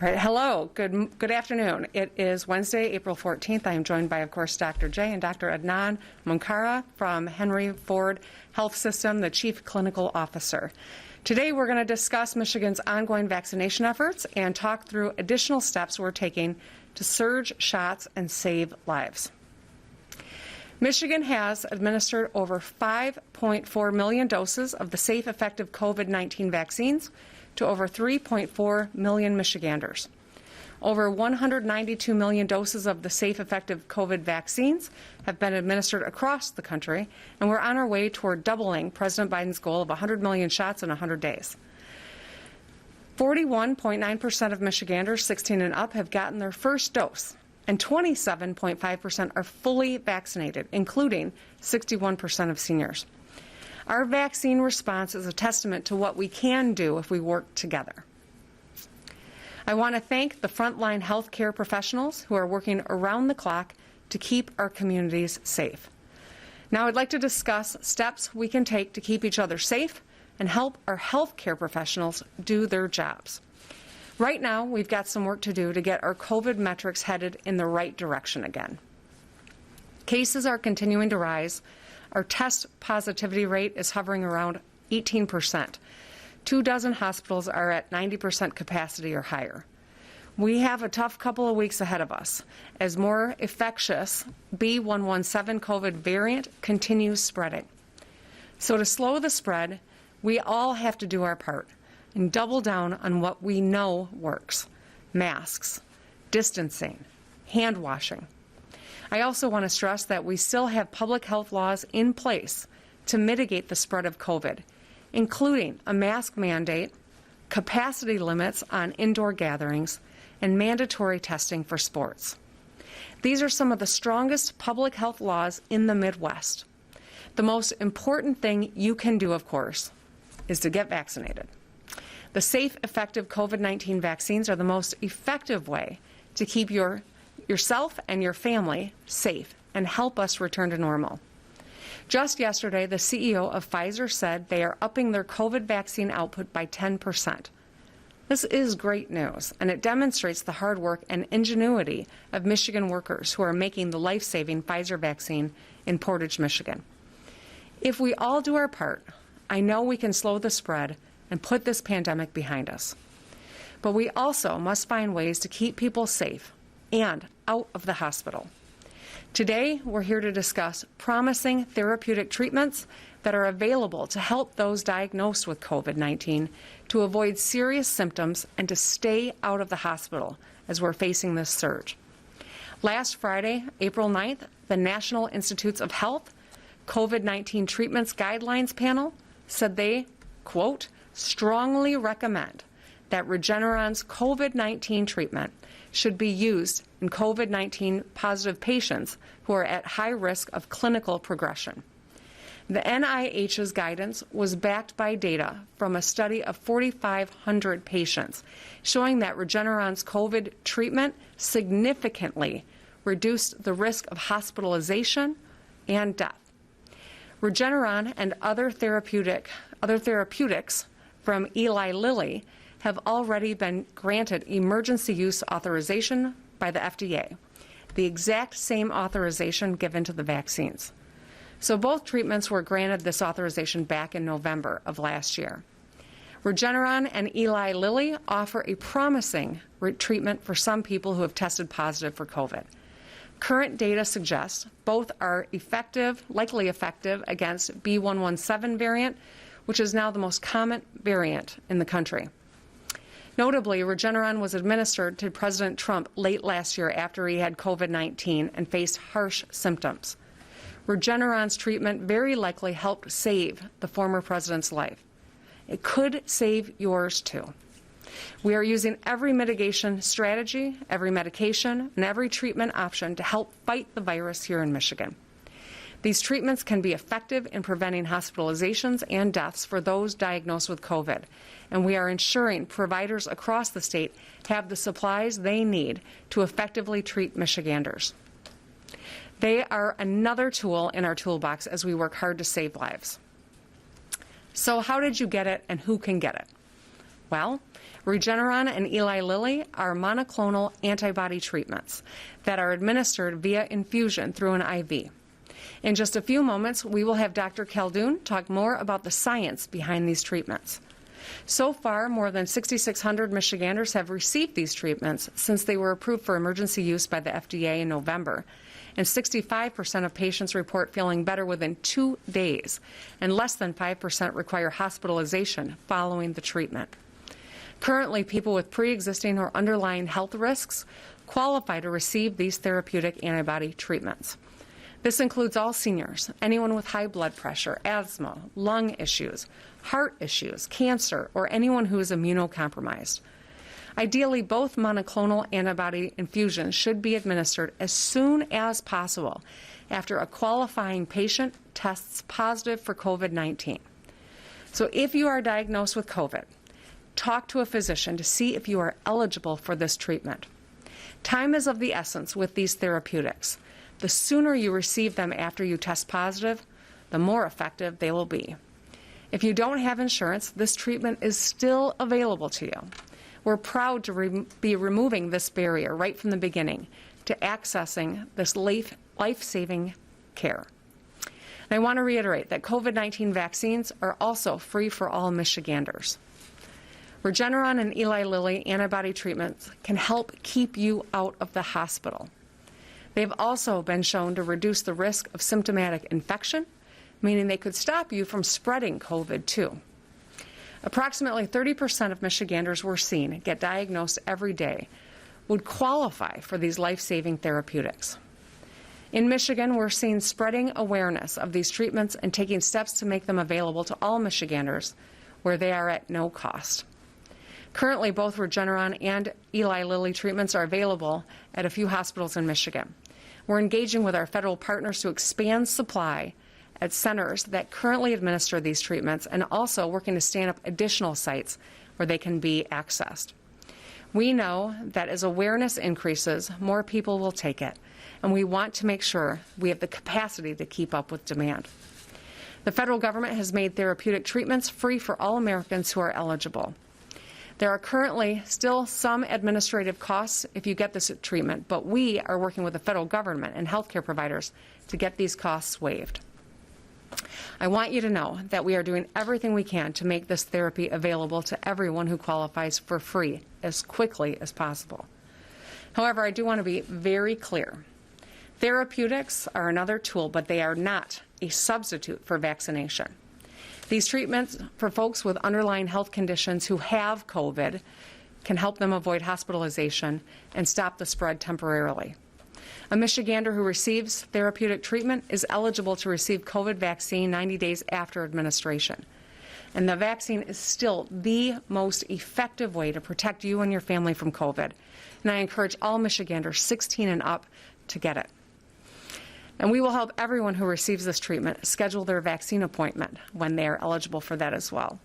Right. Hello. Good afternoon. It is Wednesday, April 14th. I am joined by, of course, Dr. J and Dr. Adnan Munkara from Henry Ford Health System, the Chief Clinical Officer. Today we're going to discuss Michigan's ongoing vaccination efforts and talk through additional steps we're taking to surge shots and save lives. Michigan has administered over 5.4 million doses of the safe, effective COVID-19 vaccines to over 3.4 million Michiganders. Over 192 million doses of the safe, effective COVID vaccines have been administered across the country, and we're on our way toward doubling President Biden's goal of 100 million shots in 100 days. 41.9% of Michiganders 16 and up have gotten their first dose, and 27.5% are fully vaccinated, including 61% of seniors. Our vaccine response is a testament to what we can do if we work together. I want to thank the frontline healthcare professionals who are working around the clock to keep our communities safe. Now I'd like to discuss steps we can take to keep each other safe and help our healthcare professionals do their jobs. Right now, we've got some work to do to get our COVID metrics headed in the right direction again. Cases are continuing to rise. Our test positivity rate is hovering around 18%. 24 hospitals are at 90% capacity or higher. We have a tough couple of weeks ahead of us as more infectious B.1.1.7 COVID variant continues spreading. So to slow the spread, we all have to do our part and double down on what we know works: masks, distancing, hand washing. I also want to stress that we still have public health laws in place to mitigate the spread of COVID, including a mask mandate, capacity limits on indoor gatherings, and mandatory testing for sports. These are some of the strongest public health laws in the Midwest. The most important thing you can do, of course, is to get vaccinated. The safe, effective COVID-19 vaccines are the most effective way to keep yourself and your family safe and help us return to normal. Just yesterday, the CEO of Pfizer said they are upping their COVID vaccine output by 10%. This is great news, and it demonstrates the hard work and ingenuity of Michigan workers who are making the life-saving Pfizer vaccine in Portage, Michigan. If we all do our part, I know we can slow the spread and put this pandemic behind us. But we also must find ways to keep people safe and out of the hospital. Today, we're here to discuss promising therapeutic treatments that are available to help those diagnosed with COVID-19 to avoid serious symptoms and to stay out of the hospital as we're facing this surge. Last Friday, April 9th, the National Institutes of Health COVID-19 Treatments Guidelines panel said they, quote, strongly recommend that Regeneron's COVID-19 treatment should be used in COVID-19 positive patients who are at high risk of clinical progression. The NIH's guidance was backed by data from a study of 4,500 patients showing that Regeneron's COVID treatment significantly reduced the risk of hospitalization and death. Regeneron and other therapeutics from Eli Lilly have already been granted emergency use authorization by the FDA, the exact same authorization given to the vaccines. So both treatments were granted this authorization back in November of last year. Regeneron and Eli Lilly offer a promising treatment for some people who have tested positive for COVID. Current data suggests both are likely effective against B.1.1.7 variant, which is now the most common variant in the country. Notably, Regeneron was administered to President Trump late last year after he had COVID-19 and faced harsh symptoms. Regeneron's treatment very likely helped save the former president's life. It could save yours too. We are using every mitigation strategy, every medication, and every treatment option to help fight the virus here in Michigan. These treatments can be effective in preventing hospitalizations and deaths for those diagnosed with COVID, and we are ensuring providers across the state have the supplies they need to effectively treat Michiganders. They are another tool in our toolbox as we work hard to save lives. So how did you get it and who can get it? Well, Regeneron and Eli Lilly are monoclonal antibody treatments that are administered via infusion through an IV. In just a few moments, we will have Dr. Khaldun talk more about the science behind these treatments. So far, more than 6,600 Michiganders have received these treatments since they were approved for emergency use by the FDA in November. And 65% of patients report feeling better within 2 days, and less than 5% require hospitalization following the treatment. Currently, people with pre-existing or underlying health risks qualify to receive these therapeutic antibody treatments. This includes all seniors, anyone with high blood pressure, asthma, lung issues, heart issues, cancer, or anyone who is immunocompromised. Ideally, both monoclonal antibody infusions should be administered as soon as possible after a qualifying patient tests positive for COVID-19. So if you are diagnosed with COVID, talk to a physician to see if you are eligible for this treatment. Time is of the essence with these therapeutics. The sooner you receive them after you test positive, the more effective they will be. If you don't have insurance, this treatment is still available to you. We're proud to be removing this barrier right from the beginning to accessing this life-saving care. And I want to reiterate that COVID-19 vaccines are also free for all Michiganders. Regeneron and Eli Lilly antibody treatments can help keep you out of the hospital. They've also been shown to reduce the risk of symptomatic infection, meaning they could stop you from spreading COVID too. Approximately 30% of Michiganders we're seeing get diagnosed every day would qualify for these life-saving therapeutics. In Michigan, we're seeing spreading awareness of these treatments and taking steps to make them available to all Michiganders where they are at no cost. Currently, both Regeneron and Eli Lilly treatments are available at a few hospitals in Michigan. We're engaging with our federal partners to expand supply at centers that currently administer these treatments and also working to stand up additional sites where they can be accessed. We know that as awareness increases, more people will take it, and we want to make sure we have the capacity to keep up with demand. The federal government has made therapeutic treatments free for all Americans who are eligible. There are currently still some administrative costs if you get this treatment, but we are working with the federal government and healthcare providers to get these costs waived. I want you to know that we are doing everything we can to make this therapy available to everyone who qualifies for free as quickly as possible. However, I do want to be very clear. Therapeutics are another tool, but they are not a substitute for vaccination. These treatments for folks with underlying health conditions who have COVID can help them avoid hospitalization and stop the spread temporarily. A Michigander who receives therapeutic treatment is eligible to receive COVID vaccine 90 days after administration. And the vaccine is still the most effective way to protect you and your family from COVID. And I encourage all Michiganders 16 and up to get it. And we will help everyone who receives this treatment schedule their vaccine appointment when they are eligible for that as well.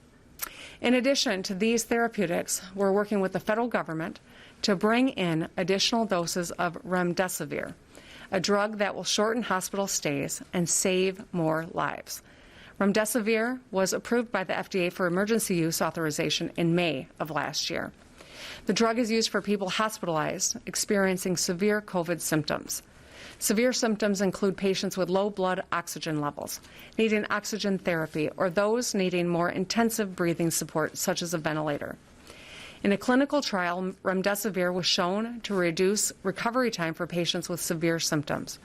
In addition to these therapeutics, we're working with the federal government to bring in additional doses of remdesivir, a drug that will shorten hospital stays and save more lives. Remdesivir was approved by the FDA for emergency use authorization in May of last year. The drug is used for people hospitalized experiencing severe COVID symptoms. Severe symptoms include patients with low blood oxygen levels, needing oxygen therapy, or those needing more intensive breathing support, such as a ventilator. In a clinical trial, remdesivir was shown to reduce recovery time for patients with severe symptoms.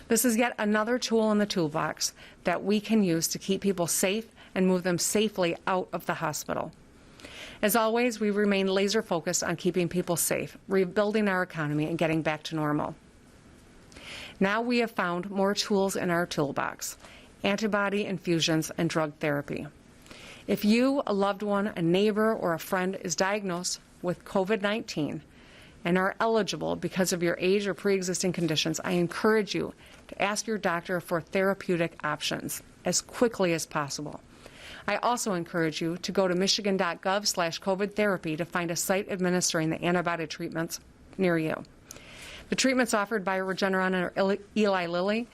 This is yet another tool in the toolbox that we can use to keep people safe and move them safely out of the hospital. As always, we remain laser focused on keeping people safe, rebuilding our economy, and getting back to normal. Now we have found more tools in our toolbox: antibody infusions and drug therapy. If you, a loved one, a neighbor, or a friend is diagnosed with COVID-19 and are eligible because of your age or pre-existing conditions, I encourage you to ask your doctor for therapeutic options as quickly as possible. I also encourage you to go to michigan.gov/COVID therapy to find a site administering the antibody treatments near you. The treatments offered by Regeneron or Eli Lilly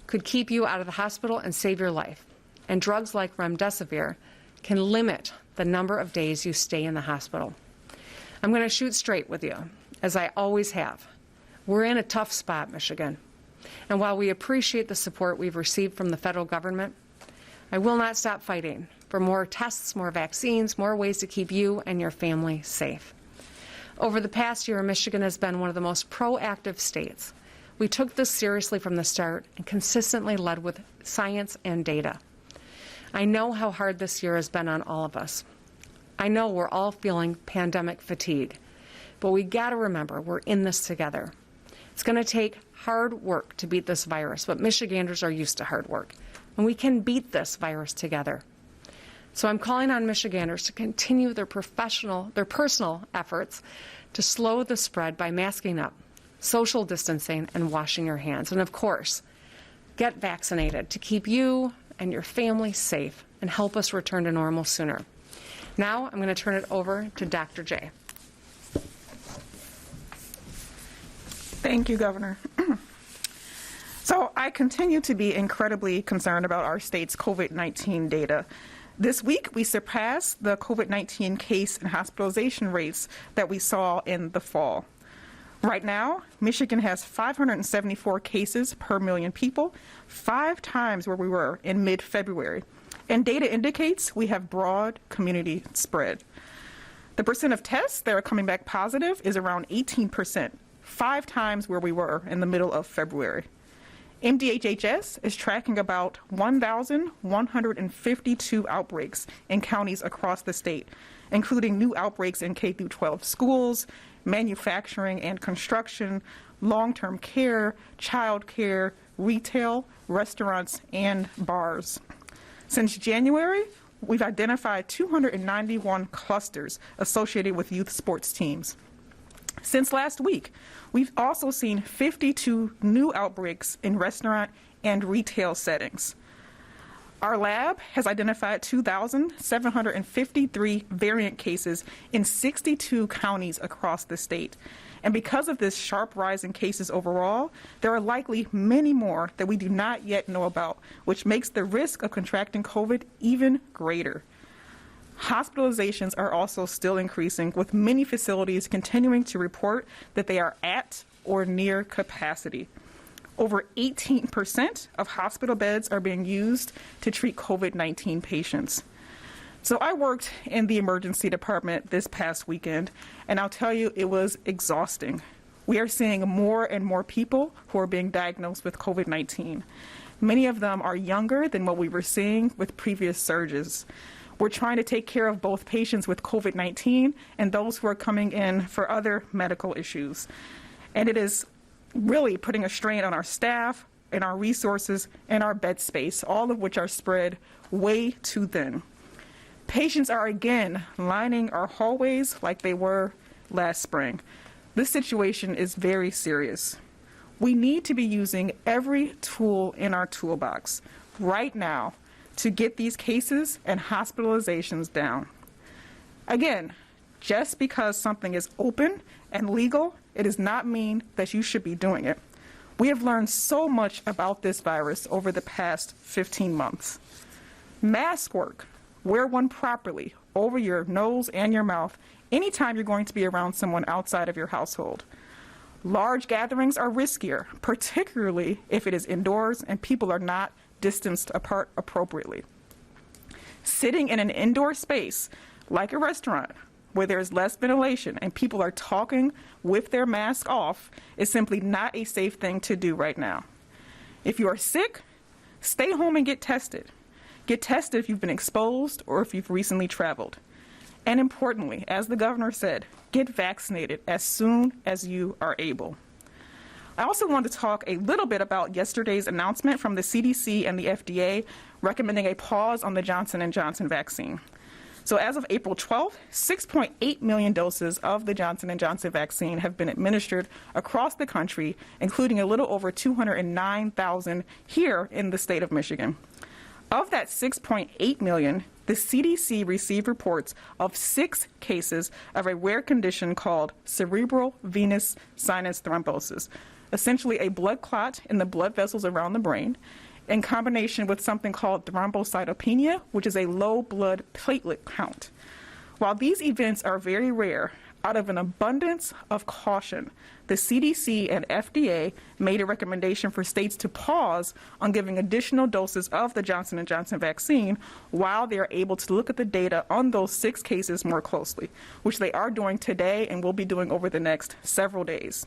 could keep you out of the hospital and save your life. And drugs like remdesivir can limit the number of days you stay in the hospital. I'm going to shoot straight with you, as I always have. We're in a tough spot, Michigan. And while we appreciate the support we've received from the federal government, I will not stop fighting for more tests, more vaccines, more ways to keep you and your family safe. Over the past year, Michigan has been one of the most proactive states. We took this seriously from the start and consistently led with science and data. I know how hard this year has been on all of us. I know we're all feeling pandemic fatigue, but we got to remember we're in this together. It's going to take hard work to beat this virus, but Michiganders are used to hard work, and we can beat this virus together. So I'm calling on Michiganders to continue their personal efforts to slow the spread by masking up, social distancing, and washing your hands. And of course, get vaccinated to keep you and your family safe and help us return to normal sooner. Now I'm going to turn it over to Dr. J. Thank you, Governor. So I continue to be incredibly concerned about our state's COVID-19 data. This week, we surpassed the COVID-19 case and hospitalization rates that we saw in the fall. Right now, Michigan has 574 cases per million people, 5 times where we were in mid-February. And data indicates we have broad community spread. The percent of tests that are coming back positive is around 18%, 5 times where we were in the middle of February. MDHHS is tracking about 1,152 outbreaks in counties across the state, including new outbreaks in K-12 schools, manufacturing and construction, long-term care, child care, retail, restaurants, and bars. Since January, we've identified 291 clusters associated with youth sports teams. Since last week, we've also seen 52 new outbreaks in restaurant and retail settings. Our lab has identified 2,753 variant cases in 62 counties across the state. And because of this sharp rise in cases overall, there are likely many more that we do not yet know about, which makes the risk of contracting COVID even greater. Hospitalizations are also still increasing, with many facilities continuing to report that they are at or near capacity. Over 18% of hospital beds are being used to treat COVID-19 patients. So I worked in the emergency department this past weekend, and I'll tell you, it was exhausting. We are seeing more and more people who are being diagnosed with COVID-19. Many of them are younger than what we were seeing with previous surges. We're trying to take care of both patients with COVID-19 and those who are coming in for other medical issues. And it is really putting a strain on our staff and our resources and our bed space, all of which are spread way too thin. Patients are again lining our hallways like they were last spring. This situation is very serious. We need to be using every tool in our toolbox right now to get these cases and hospitalizations down. Again, just because something is open and legal, it does not mean that you should be doing it. We have learned so much about this virus over the past 15 months. Mask work. Wear one properly over your nose and your mouth anytime you're going to be around someone outside of your household. Large gatherings are riskier, particularly if it is indoors and people are not distanced apart appropriately. Sitting in an indoor space, like a restaurant, where there's less ventilation and people are talking with their mask off, is simply not a safe thing to do right now. If you are sick, stay home and get tested. Get tested if you've been exposed or if you've recently traveled. And importantly, as the governor said, get vaccinated as soon as you are able. I also want to talk a little bit about yesterday's announcement from the CDC and the FDA recommending a pause on the Johnson & Johnson vaccine. So as of April 12th, 6.8 million doses of the Johnson & Johnson vaccine have been administered across the country, including a little over 209,000 here in the state of Michigan. Of that 6.8 million, the CDC received reports of 6 cases of a rare condition called cerebral venous sinus thrombosis, essentially a blood clot in the blood vessels around the brain, in combination with something called thrombocytopenia, which is a low blood platelet count. While these events are very rare, out of an abundance of caution, the CDC and FDA made a recommendation for states to pause on giving additional doses of the Johnson & Johnson vaccine while they are able to look at the data on those 6 cases more closely, which they are doing today and will be doing over the next several days.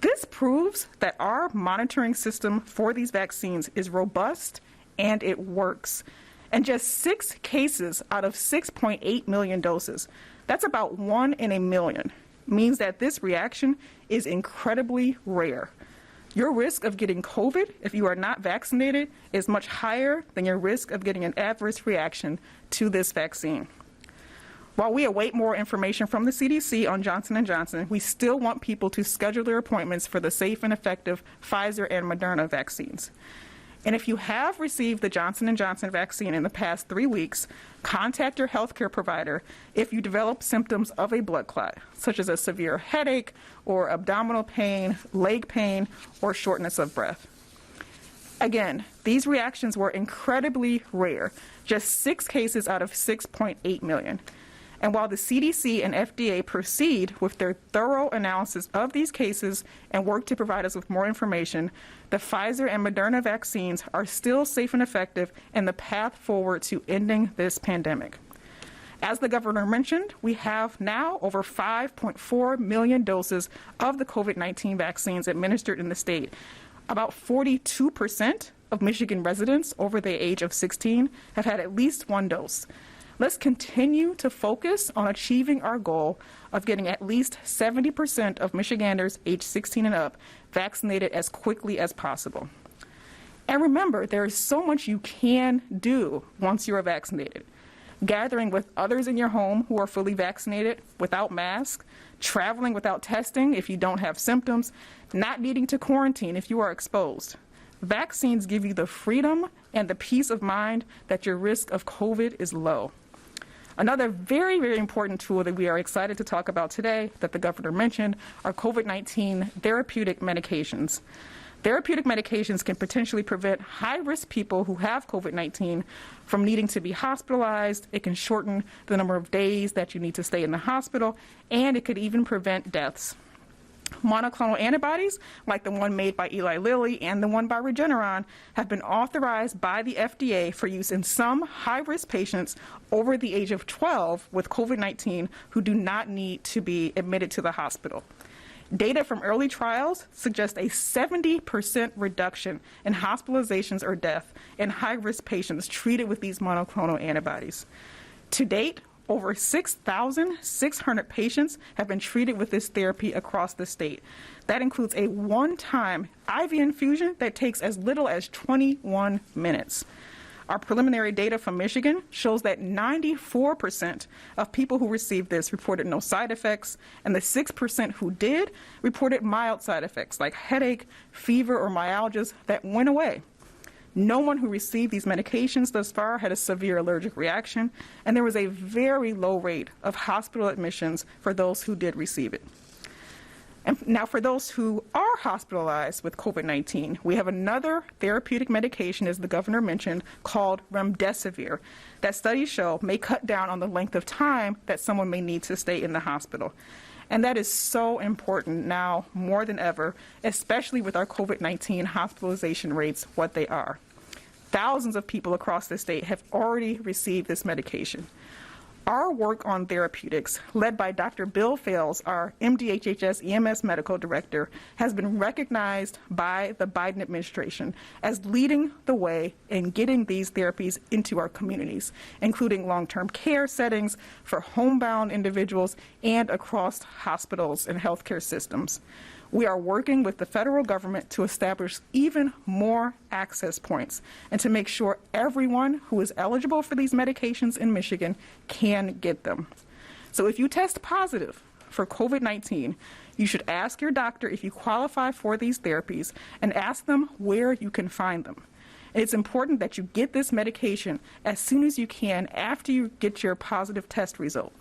This proves that our monitoring system for these vaccines is robust and it works. And just 6 cases out of 6.8 million doses, that's about 1 in a million, means that this reaction is incredibly rare. Your risk of getting COVID if you are not vaccinated is much higher than your risk of getting an adverse reaction to this vaccine. While we await more information from the CDC on Johnson & Johnson, we still want people to schedule their appointments for the safe and effective Pfizer and Moderna vaccines. And if you have received the Johnson & Johnson vaccine in the past 3 weeks, contact your healthcare provider if you develop symptoms of a blood clot, such as a severe headache or abdominal pain, leg pain, or shortness of breath. Again, these reactions were incredibly rare, just 6 cases out of 6.8 million. And while the CDC and FDA proceed with their thorough analysis of these cases and work to provide us with more information, the Pfizer and Moderna vaccines are still safe and effective in the path forward to ending this pandemic. As the governor mentioned, we have now over 5.4 million doses of the COVID-19 vaccines administered in the state. About 42% of Michigan residents over the age of 16 have had at least 1 dose. Let's continue to focus on achieving our goal of getting at least 70% of Michiganders aged 16 and up vaccinated as quickly as possible. And remember, there is so much you can do once you are vaccinated. Gathering with others in your home who are fully vaccinated without masks, traveling without testing if you don't have symptoms, not needing to quarantine if you are exposed. Vaccines give you the freedom and the peace of mind that your risk of COVID is low. Another very, very important tool that we are excited to talk about today that the governor mentioned are COVID-19 therapeutic medications. Therapeutic medications can potentially prevent high-risk people who have COVID-19 from needing to be hospitalized. It can shorten the number of days that you need to stay in the hospital, and it could even prevent deaths. Monoclonal antibodies, like the one made by Eli Lilly and the one by Regeneron, have been authorized by the FDA for use in some high-risk patients over the age of 12 with COVID-19 who do not need to be admitted to the hospital. Data from early trials suggest a 70% reduction in hospitalizations or death in high-risk patients treated with these monoclonal antibodies. To date, over 6,600 patients have been treated with this therapy across the state. That includes a one-time IV infusion that takes as little as 21 minutes. Our preliminary data from Michigan shows that 94% of people who received this reported no side effects, and the 6% who did reported mild side effects like headache, fever, or myalgias that went away. No one who received these medications thus far had a severe allergic reaction, and there was a very low rate of hospital admissions for those who did receive it. And now for those who are hospitalized with COVID-19, we have another therapeutic medication, as the governor mentioned, called remdesivir, that studies show may cut down on the length of time that someone may need to stay in the hospital. And that is so important now more than ever, especially with our COVID-19 hospitalization rates what they are. Thousands of people across the state have already received this medication. Our work on therapeutics, led by Dr. Bill Fales, our MDHHS EMS medical director, has been recognized by the Biden administration as leading the way in getting these therapies into our communities, including long-term care settings for homebound individuals and across hospitals and healthcare systems. We are working with the federal government to establish even more access points and to make sure everyone who is eligible for these medications in Michigan can get them. So if you test positive for COVID-19, you should ask your doctor if you qualify for these therapies and ask them where you can find them. It's important that you get this medication as soon as you can after you get your positive test result.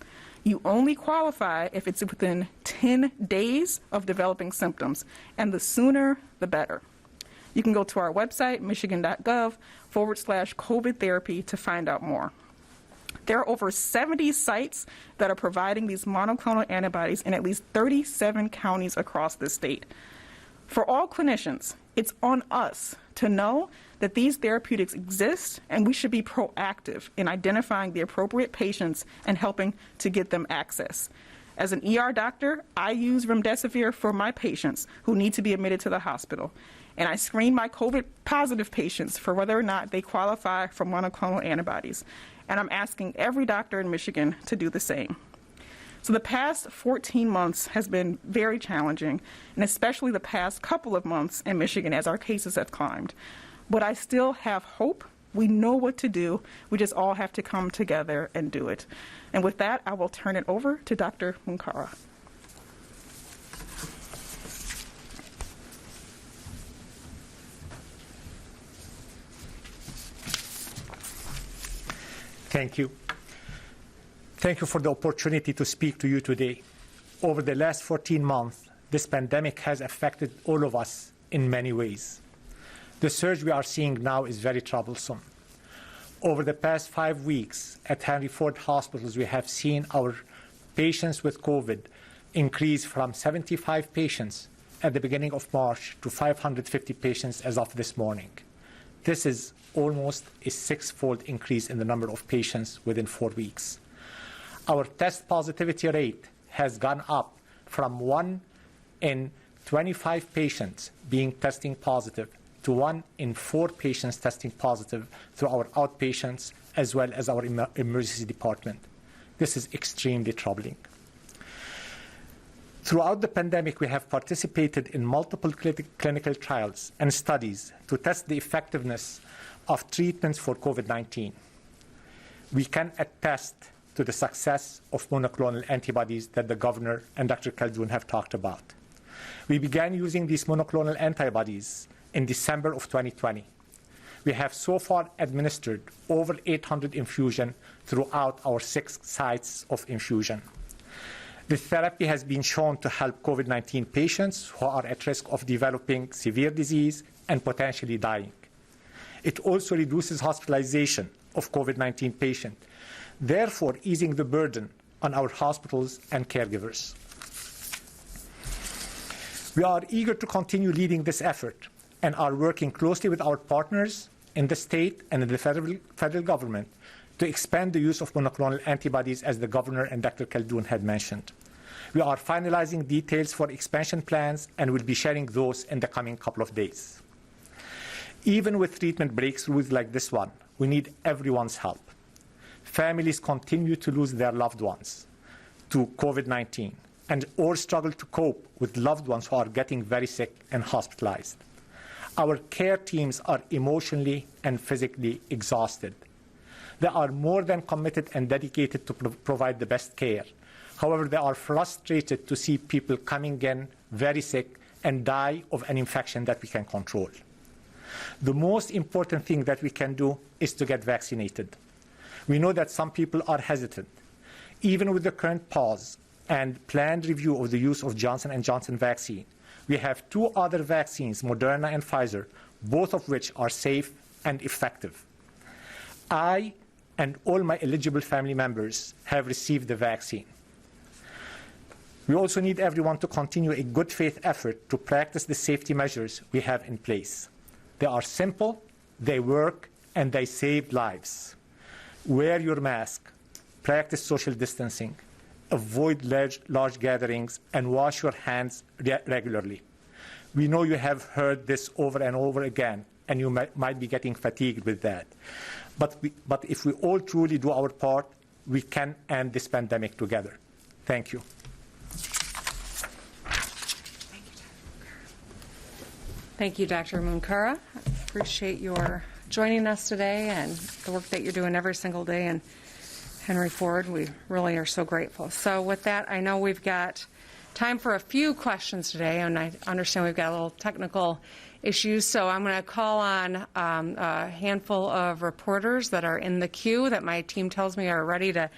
You only qualify if it's within 10 days of developing symptoms, and the sooner, the better. You can go to our website, michigan.gov/COVID therapy to find out more. There are over 70 sites that are providing these monoclonal antibodies in at least 37 counties across the state. For all clinicians, it's on us to know that these therapeutics exist, and we should be proactive in identifying the appropriate patients and helping to get them access. As an ER doctor, I use remdesivir for my patients who need to be admitted to the hospital. And I screen my COVID-positive patients for whether or not they qualify for monoclonal antibodies. And I'm asking every doctor in Michigan to do the same. So the past 14 months has been very challenging, and especially the past couple of months in Michigan as our cases have climbed. But I still have hope. We know what to do. We just all have to come together and do it. And with that, I will turn it over to Dr. Munkara. Thank you. Thank you for the opportunity to speak to you today. Over the last 14 months, this pandemic has affected all of us in many ways. The surge we are seeing now is very troublesome. Over the past 5 weeks at Henry Ford hospitals, we have seen our patients with COVID increase from 75 patients at the beginning of March to 550 patients as of this morning. This is almost a 6-fold increase in the number of patients within 4 weeks. Our test positivity rate has gone up from 1 in 25 patients being testing positive to 1 in 4 patients testing positive through our outpatients as well as our emergency department. This is extremely troubling. Throughout the pandemic, we have participated in multiple clinical trials and studies to test the effectiveness of treatments for COVID-19. We can attest to the success of monoclonal antibodies that the governor and Dr. Khaldun have talked about. We began using these monoclonal antibodies in December of 2020. We have so far administered over 800 infusions throughout our 6 sites of infusion. The therapy has been shown to help COVID-19 patients who are at risk of developing severe disease and potentially dying. It also reduces hospitalization of COVID-19 patients, therefore easing the burden on our hospitals and caregivers. We are eager to continue leading this effort and are working closely with our partners in the state and in the federal government to expand the use of monoclonal antibodies, as the governor and Dr. Khaldun had mentioned. We are finalizing details for expansion plans and will be sharing those in the coming couple of days. Even with treatment breakthroughs like this one, we need everyone's help. Families continue to lose their loved ones to COVID-19 and or struggle to cope with loved ones who are getting very sick and hospitalized. Our care teams are emotionally and physically exhausted. They are more than committed and dedicated to provide the best care. However, they are frustrated to see people coming in very sick and die of an infection that we can control. The most important thing that we can do is to get vaccinated. We know that some people are hesitant. Even with the current pause and planned review of the use of Johnson & Johnson vaccine, we have 2 other vaccines, Moderna and Pfizer, both of which are safe and effective. I and all my eligible family members have received the vaccine. We also need everyone to continue a good faith effort to practice the safety measures we have in place. They are simple, they work, and they save lives. Wear your mask, practice social distancing, avoid large gatherings, and wash your hands regularly. We know you have heard this over and over again, and you might be getting fatigued with that. But if we all truly do our part, we can end this pandemic together. Thank you. Thank you, Dr. Munkara. Appreciate your joining us today and the work that you're doing every single day in Henry Ford. We really are so grateful. So with that, I know we've got time for a few questions today, and I understand we've got a little technical issues, so I'm going to call on a handful of reporters that are in the queue that my team tells me are ready to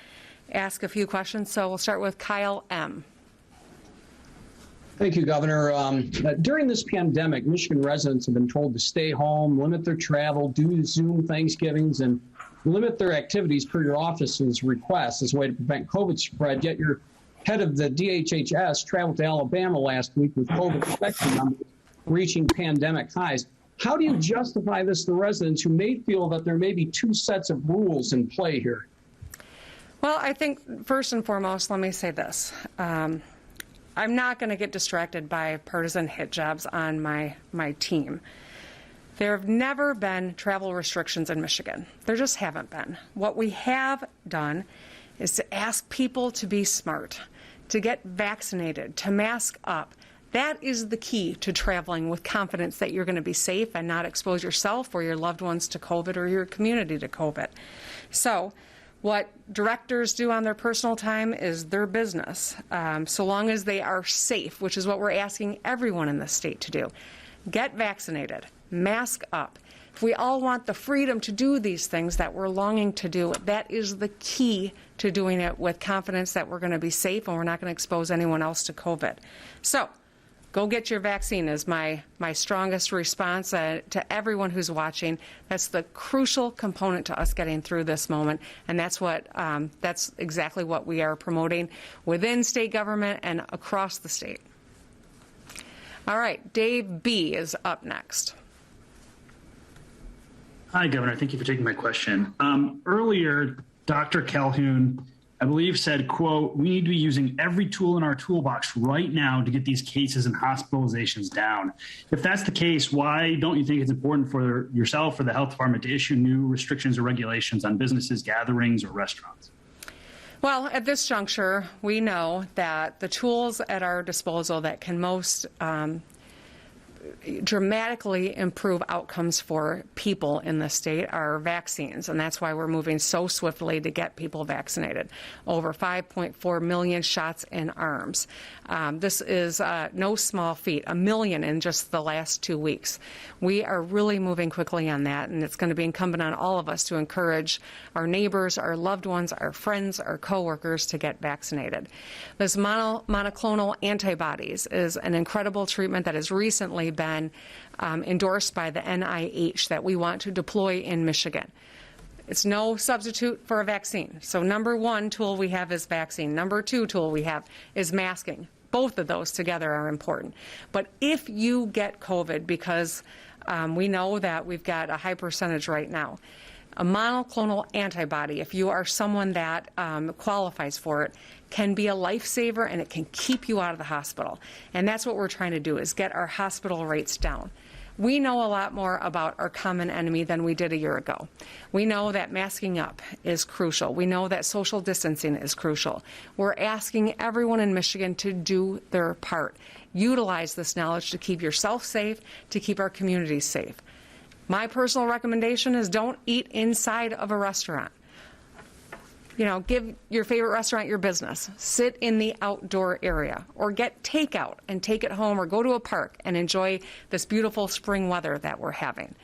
ask a few questions. So we'll start with Kyle M. Thank you, Governor. During this pandemic, Michigan residents have been told to stay home, limit their travel, do Zoom Thanksgivings, and limit their activities per your office's request as a way to prevent COVID spread, yet your head of the DHHS traveled to Alabama last week with COVID infection numbers reaching pandemic highs. How do you justify this to residents who may feel that there may be two sets of rules in play here? Well, I think first and foremost, let me say this. I'm not going to get distracted by partisan hit jobs on my team. There have never been travel restrictions in Michigan. There just haven't been. What we have done is to ask people to be smart, to get vaccinated, to mask up. That is the key to traveling with confidence that you're going to be safe and not expose yourself or your loved ones to COVID or your community to COVID. So what directors do on their personal time is their business, so long as they are safe, which is what we're asking everyone in the state to do. Get vaccinated, mask up. If we all want the freedom to do these things that we're longing to do, that is the key to doing it with confidence that we're going to be safe and we're not going to expose anyone else to COVID. So go get your vaccine is my strongest response to everyone who's watching. That's the crucial component to us getting through this moment, and that's exactly what we are promoting within state government and across the state. All right, Dave B. is up next. Hi, Governor. Thank you for taking my question. Earlier, Dr. Calhoun, I believe, said, quote, "We need to be using every tool in our toolbox right now to get these cases and hospitalizations down." If that's the case, why don't you think it's important for yourself or the health department to issue new restrictions or regulations on businesses, gatherings, or restaurants? Well, at this juncture, we know that the tools at our disposal that can most dramatically improve outcomes for people in the state are vaccines, and that's why we're moving so swiftly to get people vaccinated. Over 5.4 million shots in arms. This is no small feat, 1 million in just the last 2 weeks. We are really moving quickly on that, and it's going to be incumbent on all of us to encourage our neighbors, our loved ones, our friends, our coworkers to get vaccinated. This monoclonal antibodies is an incredible treatment that has recently been endorsed by the NIH that we want to deploy in Michigan. It's no substitute for a vaccine. So number one tool we have is vaccine. Number two tool we have is masking. Both of those together are important. But if you get COVID, because we know that we've got a high percentage right now, a monoclonal antibody, if you are someone that qualifies for it, can be a lifesaver, and it can keep you out of the hospital. And that's what we're trying to do, is get our hospital rates down. We know a lot more about our common enemy than we did a year ago. We know that masking up is crucial. We know that social distancing is crucial. We're asking everyone in Michigan to do their part. Utilize this knowledge to keep yourself safe, to keep our communities safe. My personal recommendation is don't eat inside of a restaurant. You know, give your favorite restaurant your business. Sit in the outdoor area, or get takeout and take it home, or go to a park and enjoy this beautiful spring weather that we're having.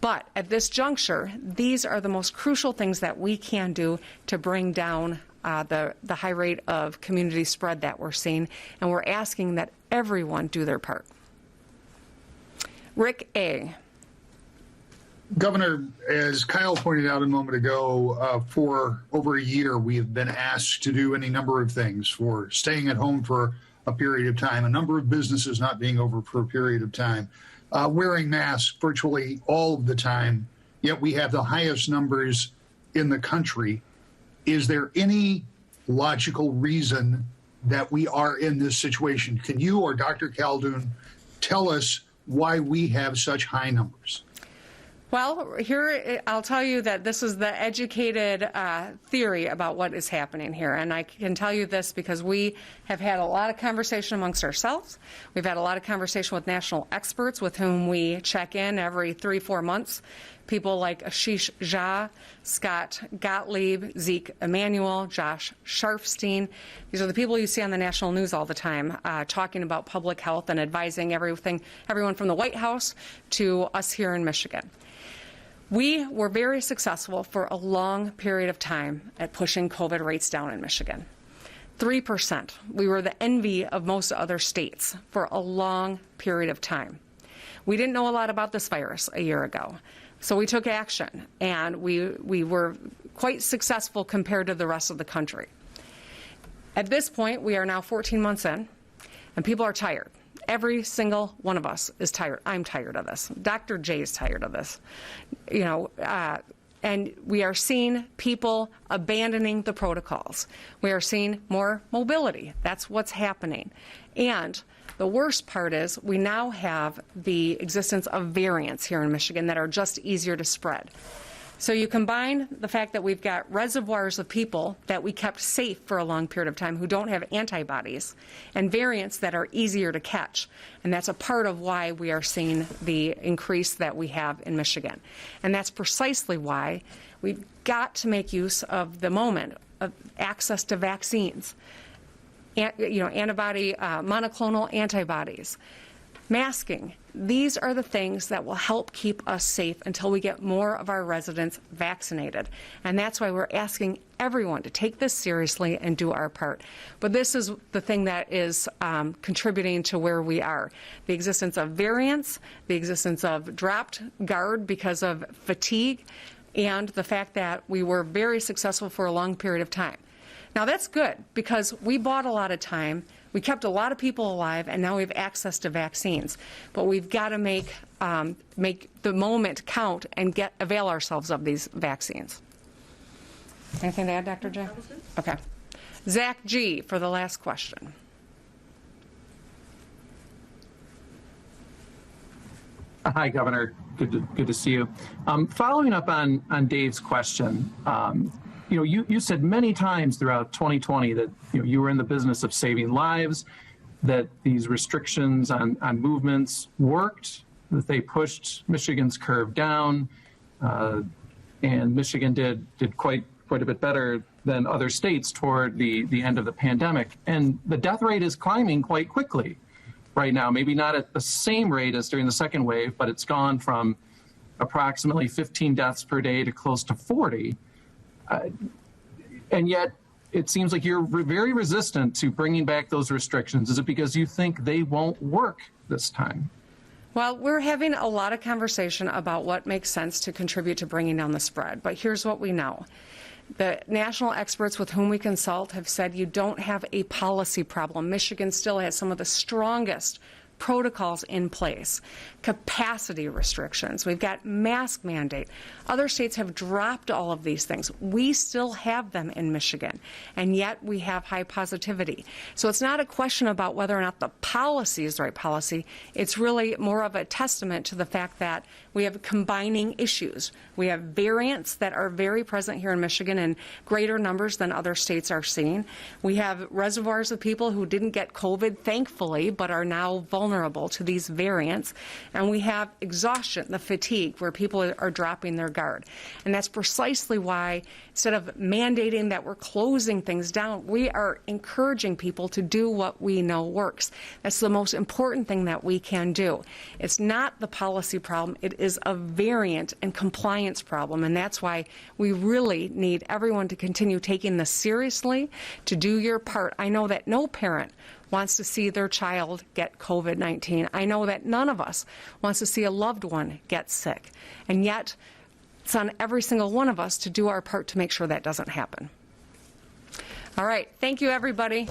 But at this juncture, these are the most crucial things that we can do to bring down the high rate of community spread that we're seeing, and we're asking that everyone do their part. Rick A. Governor, as Kyle pointed out a moment ago, for over a year, we have been asked to do any number of things, for staying at home for a period of time, a number of businesses not being over for a period of time, wearing masks virtually all of the time, yet we have the highest numbers in the country. Is there any logical reason that we are in this situation? Can you or Dr. Calhoun tell us why we have such high numbers? Well, here I'll tell you that this is the educated theory about what is happening here. And I can tell you this because we have had a lot of conversation amongst ourselves. We've had a lot of conversation with national experts with whom we check in every 3-4 months. People like Ashish Jha, Scott Gottlieb, Zeke Emanuel, Josh Sharfstein. These are the people you see on the national news all the time talking about public health and advising everyone from the White House to us here in Michigan. We were very successful for a long period of time at pushing COVID rates down in Michigan. 3%. We were the envy of most other states for a long period of time. We didn't know a lot about this virus a year ago. So we took action, and we were quite successful compared to the rest of the country. At this point, we are now 14 months in, and people are tired. Every single one of us is tired. I'm tired of this. Dr. J is tired of this. And we are seeing people abandoning the protocols. We are seeing more mobility. That's what's happening. And the worst part is we now have the existence of variants here in Michigan that are just easier to spread. So you combine the fact that we've got reservoirs of people that we kept safe for a long period of time who don't have antibodies, and variants that are easier to catch. And that's a part of why we are seeing the increase that we have in Michigan. And that's precisely why we've got to make use of the moment of access to vaccines, monoclonal antibodies, masking. These are the things that will help keep us safe until we get more of our residents vaccinated. And that's why we're asking everyone to take this seriously and do our part. But this is the thing that is contributing to where we are. The existence of variants, the existence of dropped guard because of fatigue, and the fact that we were very successful for a long period of time. Now that's good because we bought a lot of time. We kept a lot of people alive, and now we have access to vaccines. But we've got to make the moment count and avail ourselves of these vaccines. Anything to add, Dr. J? Okay. Zach G. for the last question. Hi, Governor. Good to see you. Following up on Dave's question, you said many times throughout 2020 that you were in the business of saving lives, that these restrictions on movements worked, that they pushed Michigan's curve down, and Michigan did quite a bit better than other states toward the end of the pandemic. And the death rate is climbing quite quickly right now, maybe not at the same rate as during the second wave, but it's gone from approximately 15 deaths per day to close to 40. And yet, it seems like you're very resistant to bringing back those restrictions. Is it because you think they won't work this time? Well, we're having a lot of conversation about what makes sense to contribute to bringing down the spread. But here's what we know. The national experts with whom we consult have said you don't have a policy problem. Michigan still has some of the strongest protocols in place, capacity restrictions. We've got mask mandate. Other states have dropped all of these things. We still have them in Michigan, and yet we have high positivity. So it's not a question about whether or not the policy is the right policy. It's really more of a testament to the fact that we have combining issues. We have variants that are very present here in Michigan in greater numbers than other states are seeing. We have reservoirs of people who didn't get COVID, thankfully, but are now vulnerable to these variants. And we have exhaustion, the fatigue, where people are dropping their guard. And that's precisely why, instead of mandating that we're closing things down, we are encouraging people to do what we know works. That's the most important thing that we can do. It's not the policy problem. It is a variant and compliance problem. And that's why we really need everyone to continue taking this seriously, to do your part. I know that no parent wants to see their child get COVID-19. I know that none of us wants to see a loved one get sick. And yet, it's on every single one of us to do our part to make sure that doesn't happen. All right. Thank you, everybody.